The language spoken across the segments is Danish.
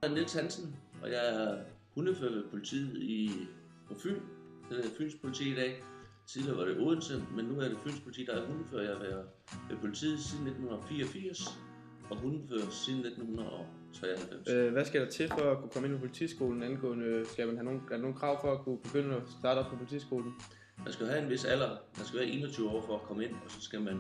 Jeg er Niels Hansen, og jeg er hundefører ved politiet på Fyn. Det er Fyns politi i dag. Tidligere var det Odense, men nu er det Fyns politi, der er hundefører. Jeg har været ved politiet siden 1984 og hundefører siden 1993. Hvad skal der til for at kunne komme ind på politiskolen angående? Er der nogle krav for at kunne begynde at starte op på politiskolen? Man skal have en vis alder. Man skal være 21 år for at komme ind, og så skal man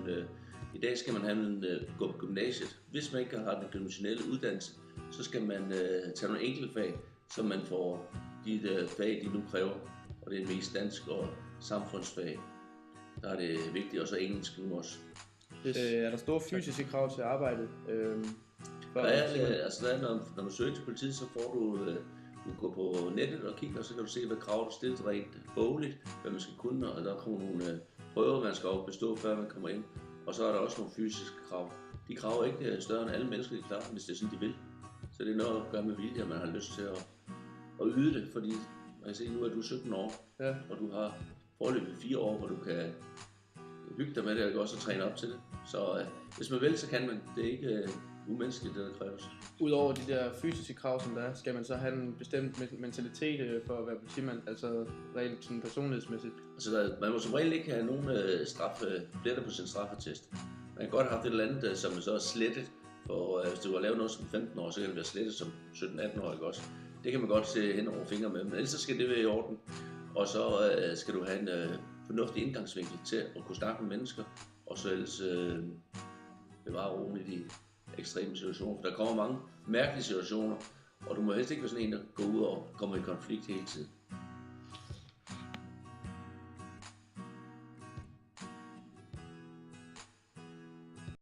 i dag skal man gå på gymnasiet. Hvis man ikke har den gymnasiale uddannelse, så skal man tage nogle enkelte fag, så man får de fag, de nu kræver. Og det er mest dansk og samfundsfag. Der er det vigtigt, og så engelsk nu også. Er der store fysiske krav til arbejdet? Når du søger til politiet, så får du går på nettet og kigger, og så kan du se, hvad krav der stilles rent bogligt, hvad man skal kunne, og der kommer nogle prøver, man skal bestå, før man kommer ind. Og så er der også nogle fysiske krav. De krav er ikke større end alle mennesker, de klarer, hvis det er sådan, de vil. Så det er noget at gøre med vilje, at man har lyst til at yde det, fordi man kan se, nu er du 17 år, ja. Og du har foreløbig 4 år, hvor du kan hygge dig med det, og også træne op til det. Så hvis man vil, så kan man. Det er ikke umenneskeligt, det der kræves. Udover de der fysiske krav, som der er, skal man så have en bestemt mentalitet for at være politimand, altså rent sådan personlighedsmæssigt? Altså, man må som regel ikke have nogen pletter på sin straffetest. Man kan godt have haft et eller andet, som så er slettet, for hvis du har lavet noget som 15 år, så kan det være slettet som 17-18-årig også. Det kan man godt se hen over fingre med, men ellers så skal det være i orden. Og så skal du have en fornuftig indgangsvinkel til at kunne snakke med mennesker, og så ellers bevare roen i de ekstreme situationer. For der kommer mange mærkelige situationer, og du må helst ikke være sådan en, der går ud og kommer i konflikt hele tiden.